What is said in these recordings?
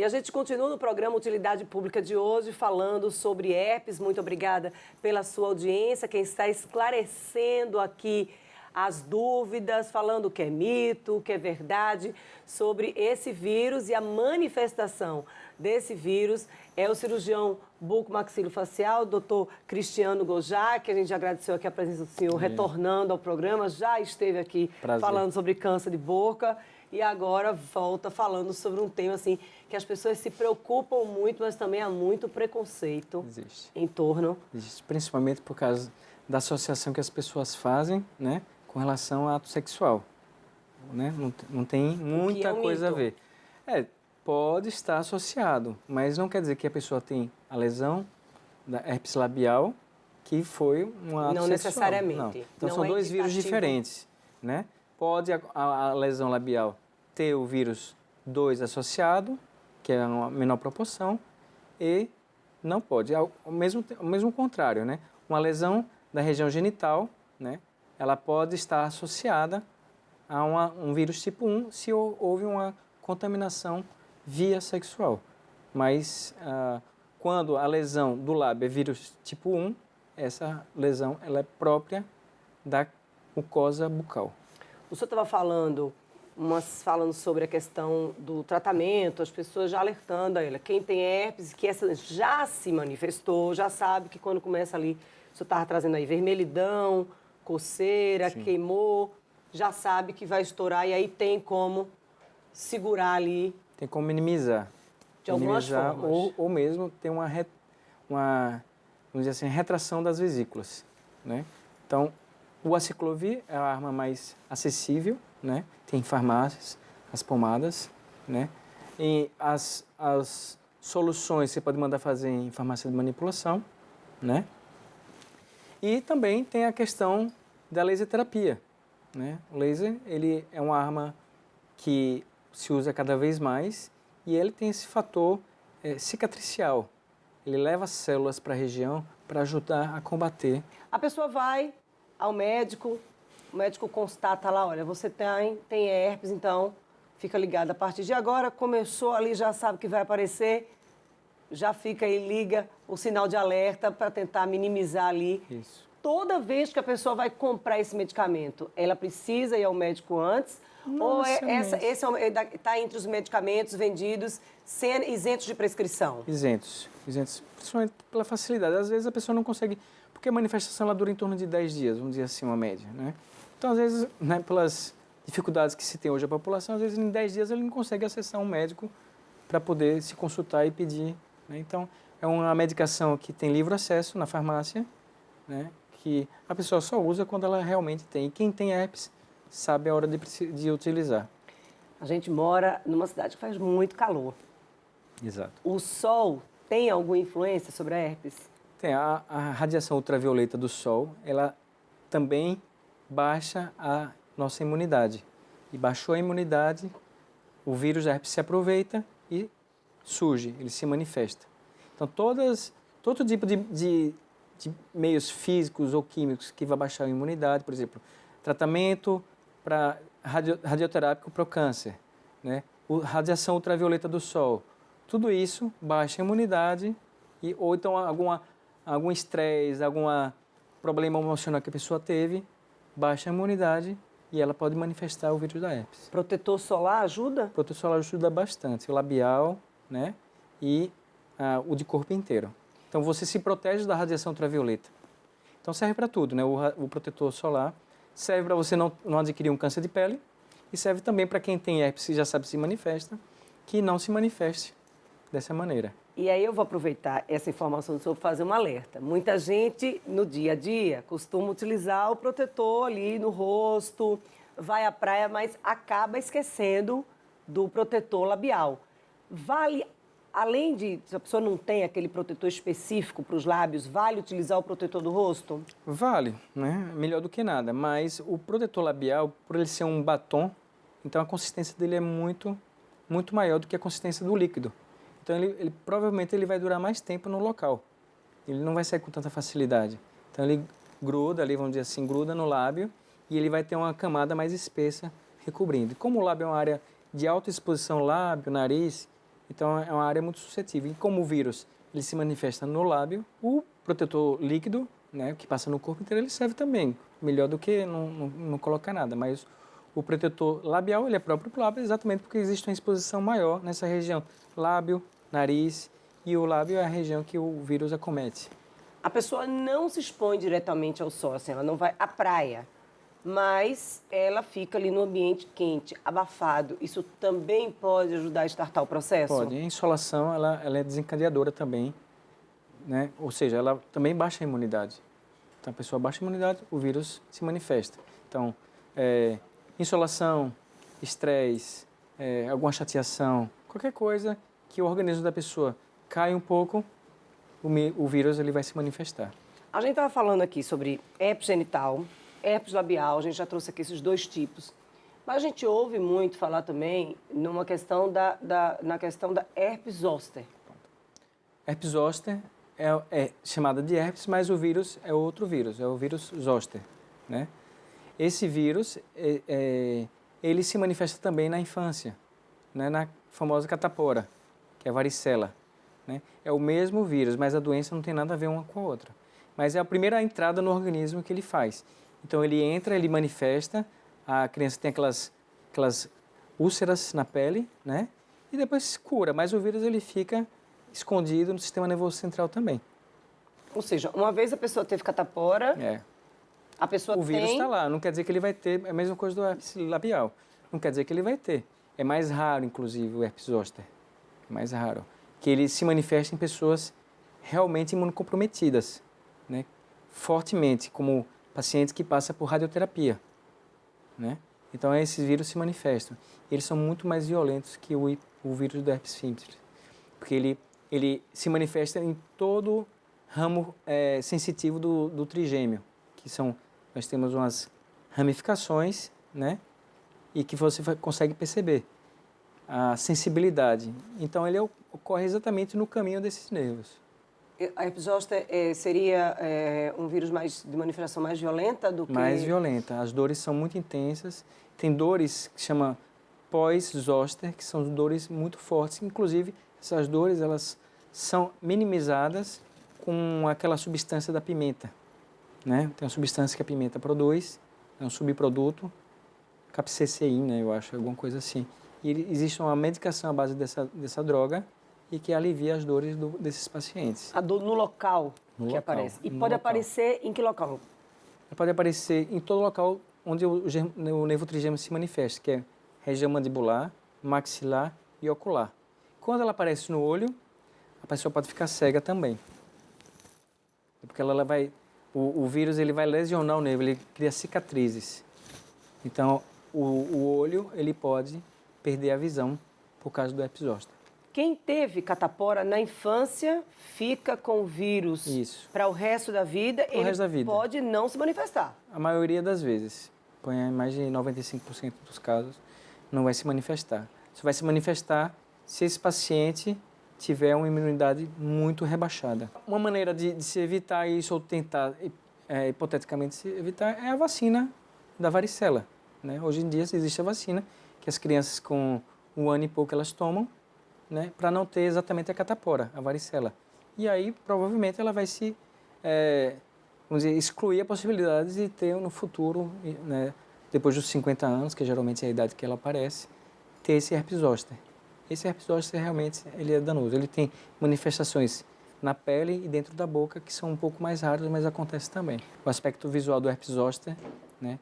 E a gente continua no programa Utilidade Pública de hoje falando sobre herpes. Muito obrigada pela sua audiência, quem está esclarecendo aqui as dúvidas, falando o que é mito, o que é verdade sobre esse vírus e a manifestação desse vírus é o cirurgião bucomaxilofacial, doutor Cristiano Gojá, que a gente agradeceu aqui a presença do senhor, retornando ao programa, já esteve aqui falando sobre câncer de boca e agora volta falando sobre um tema assim que as pessoas se preocupam muito, mas também há muito preconceito em torno. Existe, principalmente por causa da associação que as pessoas fazem, né, com relação ao ato sexual, né? Não tem muita coisa a ver. Pode estar associado, mas não quer dizer que a pessoa tem a lesão da herpes labial que foi um ato não sexual. Necessariamente. Não. Então não são é dois vírus diferentes, né? Pode a lesão labial ter o vírus 2 associado, que é uma menor proporção, e não pode. O mesmo contrário, né? Uma lesão da região genital, né? Ela pode estar associada a um vírus tipo 1 se houve uma contaminação via sexual. Mas quando a lesão do lábio é vírus tipo 1, essa lesão ela é própria da mucosa bucal. O senhor estava falando sobre a questão do tratamento, as pessoas já alertando a ela. Quem tem herpes, que essa já se manifestou, já sabe que quando começa ali, o senhor estava trazendo aí vermelhidão, coceira, Sim. Queimou, já sabe que vai estourar e aí tem como segurar ali. Tem como minimizar. De algumas formas. Ou mesmo ter uma vamos dizer assim, retração das vesículas, né? Então, o aciclovir é a arma mais acessível, né? Tem em farmácias, as pomadas, né? E as soluções você pode mandar fazer em farmácia de manipulação, né? E também tem a questão da laser terapia, né? O laser, ele é uma arma que se usa cada vez mais e ele tem esse fator cicatricial. Ele leva as células para a região para ajudar a combater. A pessoa vai ao médico, o médico constata lá, olha, você tem herpes, então fica ligado. A partir de agora, começou ali, já sabe que vai aparecer, já fica aí, liga o sinal de alerta para tentar minimizar ali. Isso. Toda vez que a pessoa vai comprar esse medicamento, ela precisa ir ao médico antes? Ou esse está entre os medicamentos vendidos isentos de prescrição? Isentos, principalmente pela facilidade. Às vezes a pessoa não consegue, porque a manifestação ela dura em torno de 10 dias, vamos dizer assim, uma média, né? Então, às vezes, né, pelas dificuldades que se tem hoje a população, às vezes em 10 dias ele não consegue acessar um médico para poder se consultar e pedir, né? Então, é uma medicação que tem livre acesso na farmácia, né, que a pessoa só usa quando ela realmente tem. E quem tem herpes sabe a hora de utilizar. A gente mora numa cidade que faz muito calor. Exato. O sol tem alguma influência sobre a herpes? Tem. A radiação ultravioleta do sol, ela também baixa a nossa imunidade. E baixou a imunidade, o vírus da herpes se aproveita e surge, ele se manifesta. Então, todo tipo de meios físicos ou químicos que vai baixar a imunidade, por exemplo, tratamento para radioterápico para o câncer, né? Radiação ultravioleta do sol, tudo isso baixa a imunidade ou então algum estresse, algum problema emocional que a pessoa teve, baixa a imunidade e ela pode manifestar o vírus da herpes. Protetor solar ajuda? Protetor solar ajuda bastante, o labial, né? E o de corpo inteiro. Então você se protege da radiação ultravioleta. Então serve para tudo, né? O protetor solar serve para você não adquirir um câncer de pele e serve também para quem tem herpes e já sabe se manifesta, que não se manifeste dessa maneira. E aí eu vou aproveitar essa informação do senhor para fazer um alerta. Muita gente, no dia a dia, costuma utilizar o protetor ali no rosto, vai à praia, mas acaba esquecendo do protetor labial. Vale, além de, se a pessoa não tem aquele protetor específico para os lábios, vale utilizar o protetor do rosto? Vale, né? Melhor do que nada, mas o protetor labial, por ele ser um batom, então a consistência dele é muito maior do que a consistência do líquido. Então ele provavelmente ele vai durar mais tempo no local. Ele não vai sair com tanta facilidade. Então ele gruda ali, vamos dizer assim, gruda no lábio e ele vai ter uma camada mais espessa recobrindo. E como o lábio é uma área de alta exposição, lábio, nariz, Então, é uma área muito suscetível. E como o vírus ele se manifesta no lábio, o protetor líquido, né, que passa no corpo inteiro, ele serve também. Melhor do que não colocar nada. Mas o protetor labial, ele é próprio para o lábio exatamente porque existe uma exposição maior nessa região. Lábio, nariz, e o lábio é a região que o vírus acomete. A pessoa não se expõe diretamente ao sol, assim, ela não vai à praia, mas ela fica ali no ambiente quente, abafado. Isso também pode ajudar a estartar o processo? Pode. A insolação, ela é desencadeadora também, né? Ou seja, ela também baixa a imunidade. Então, a pessoa baixa a imunidade, o vírus se manifesta. Então, insolação, estresse, alguma chateação, qualquer coisa que o organismo da pessoa cai um pouco, o vírus ele vai se manifestar. A gente estava falando aqui sobre herpes genital, herpes labial, a gente já trouxe aqui esses dois tipos. Mas a gente ouve muito falar também na questão da herpes zoster. Herpes zoster é chamada de herpes, mas o vírus é outro vírus, é o vírus zoster, né? Esse vírus, ele se manifesta também na infância, né? Na famosa catapora, que é a varicela, né? É o mesmo vírus, mas a doença não tem nada a ver uma com a outra. Mas é a primeira entrada no organismo que ele faz. Então, ele entra, ele manifesta, a criança tem aquelas úlceras na pele, né? E depois se cura, mas o vírus ele fica escondido no sistema nervoso central também. Ou seja, uma vez a pessoa teve catapora, a pessoa o vírus tem... está lá, não quer dizer que ele vai ter, é a mesma coisa do herpes labial. Não quer dizer que ele vai ter. É mais raro, inclusive, o herpes zoster. É mais raro. Que ele se manifesta em pessoas realmente imunocomprometidas, né? Fortemente, como pacientes que passam por radioterapia, né? Então, esses vírus se manifestam. Eles são muito mais violentos que o vírus do herpes simples, porque ele se manifesta em todo ramo sensitivo do trigêmeo, que são, nós temos umas ramificações, né? E que você consegue perceber a sensibilidade. Então, ele ocorre exatamente no caminho desses nervos. A herpes zoster seria um vírus de manifestação mais violenta do que... Mais violenta. As dores são muito intensas. Tem dores que chama pós-zoster, que são dores muito fortes. Inclusive, essas dores elas são minimizadas com aquela substância da pimenta, né? Tem uma substância que a pimenta produz, é um subproduto, capsaicina, né? Eu acho, alguma coisa assim. E existe uma medicação à base dessa droga e que alivia as dores desses pacientes. A dor no local No que local, aparece. E no pode local. aparecer em que local? Ela pode aparecer em todo local onde o nervo trigêmeo se manifesta, que é região mandibular, maxilar e ocular. Quando ela aparece no olho, a pessoa pode ficar cega também. Porque o vírus ele vai lesionar o nervo, ele cria cicatrizes. Então, o olho ele pode perder a visão por causa do herpes zoster. Quem teve catapora na infância fica com o vírus para o resto da vida. Pro resto da vida. Pode não se manifestar. A maioria das vezes, mais de 95% dos casos, não vai se manifestar. Só vai se manifestar se esse paciente tiver uma imunidade muito rebaixada. Uma maneira de se evitar isso, ou tentar, hipoteticamente, se evitar, é a vacina da varicela, né? Hoje em dia existe a vacina que as crianças com 1 ano e pouco elas tomam, né, para não ter exatamente a catapora, a varicela. E aí, provavelmente, ela vai vamos dizer, excluir a possibilidade de ter no futuro, né, depois dos 50 anos, que geralmente é a idade que ela aparece, ter esse herpes zoster. Esse herpes zoster realmente ele é danoso. Ele tem manifestações na pele e dentro da boca que são um pouco mais raras, mas acontece também. O aspecto visual do herpes zoster, né,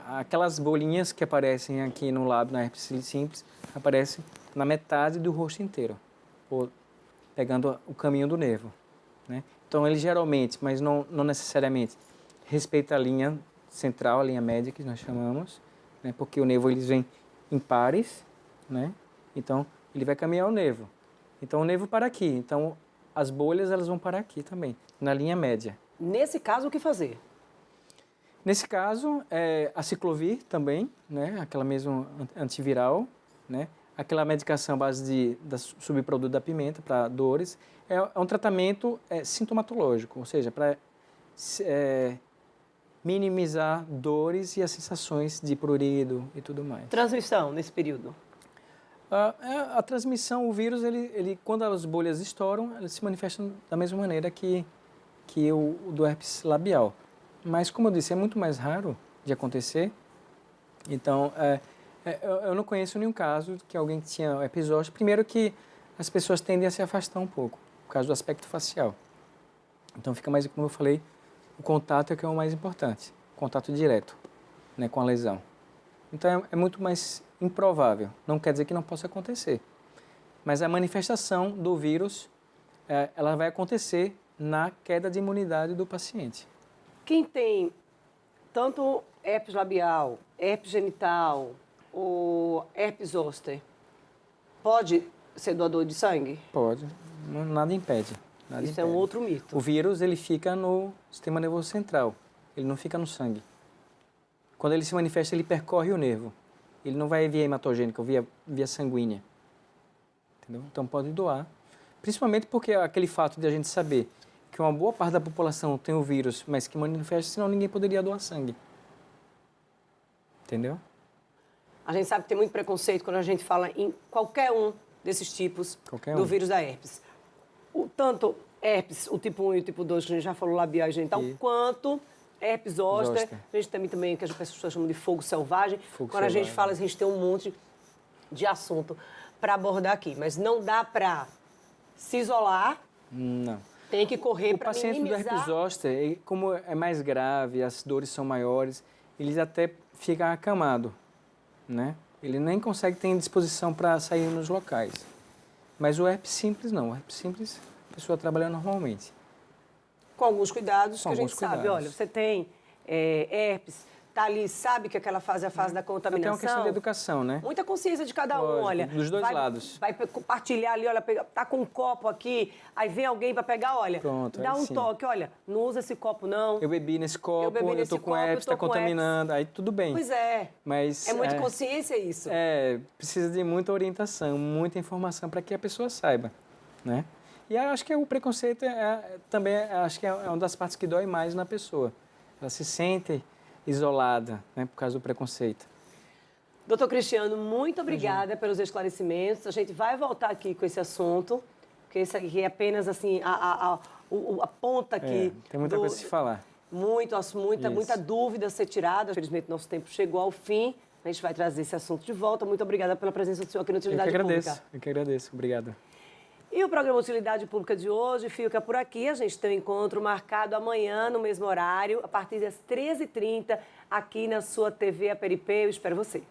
aquelas bolinhas que aparecem aqui no lábio, na herpes simples, aparecem na metade do rosto inteiro, pegando o caminho do nervo, né? Então, ele geralmente, mas não necessariamente, respeita a linha central, a linha média que nós chamamos, né? Porque o nervo eles vem em pares, né? Então, ele vai caminhar o nervo. Então, o nervo para aqui. Então, as bolhas elas vão parar aqui também, na linha média. Nesse caso, o que fazer? Nesse caso, a ciclovir também, né? Aquela mesma antiviral, né? Aquela medicação à base da subproduto da pimenta para dores, é um tratamento sintomatológico, ou seja, para minimizar dores e as sensações de prurido e tudo mais. Transmissão nesse período? A transmissão, o vírus, quando as bolhas estouram, ele se manifesta da mesma maneira que o do herpes labial. Mas, como eu disse, é muito mais raro de acontecer. Então, eu não conheço nenhum caso que alguém que tinha herpes zoster. Primeiro que as pessoas tendem a se afastar um pouco, por causa do aspecto facial. Então, fica mais, como eu falei, o contato é que é o mais importante. Contato direto, né, com a lesão. Então, é muito mais improvável. Não quer dizer que não possa acontecer. Mas a manifestação do vírus, ela vai acontecer na queda de imunidade do paciente. Quem tem tanto herpes labial, herpes genital ou herpes zoster, pode ser doador de sangue? Pode, nada impede. Isso é um outro mito. O vírus, ele fica no sistema nervoso central, ele não fica no sangue. Quando ele se manifesta, ele percorre o nervo. Ele não vai via hematogênica, via sanguínea. Entendeu? Então pode doar. Principalmente porque aquele fato de a gente saber que uma boa parte da população tem o vírus, mas que manifesta, senão ninguém poderia doar sangue. Entendeu? A gente sabe que tem muito preconceito quando a gente fala em qualquer um desses tipos do vírus da herpes. Tanto herpes, o tipo 1 e o tipo 2, que a gente já falou, labial e genital, quanto herpes zoster. A gente tem também, que as pessoas chamam de fogo selvagem. Quando a gente fala, a gente tem um monte de assunto para abordar aqui. Mas não dá para se isolar. Não. Tem que correr para minimizar. O paciente do herpes zoster, como é mais grave, as dores são maiores, eles até ficam acamados, né? Ele nem consegue ter disposição para sair nos locais. Mas o herpes simples não. O herpes simples, a pessoa trabalha normalmente. Com alguns cuidados que a gente sabe. Olha, você tem herpes, tá ali, sabe que aquela fase é a fase da contaminação. Tem uma questão de educação, né? Muita consciência de cada um, olha. Dos dois lados. Vai compartilhar ali, olha, tá com um copo aqui, aí vem alguém para pegar, olha, pronto, dá um toque, olha, não usa esse copo não. Eu bebi nesse copo, eu tô com herpes, está contaminando, aí tudo bem. Pois é. Mas, é muita consciência isso. Precisa de muita orientação, muita informação para que a pessoa saiba, né? E eu acho que o preconceito também acho que é uma das partes que dói mais na pessoa. Ela se sente isolada, né, por causa do preconceito. Doutor Cristiano, muito obrigada pelos esclarecimentos. A gente vai voltar aqui com esse assunto, porque esse aqui é apenas assim, a ponta aqui. Tem muita coisa a se falar. Muita dúvida a ser tirada. Infelizmente, nosso tempo chegou ao fim. A gente vai trazer esse assunto de volta. Muito obrigada pela presença do senhor aqui no Utilidade Pública. Eu que agradeço. Obrigado. E o programa Utilidade Pública de hoje fica por aqui. A gente tem um encontro marcado amanhã, no mesmo horário, a partir das 13h30, aqui na sua TV Aperipê. Eu espero você.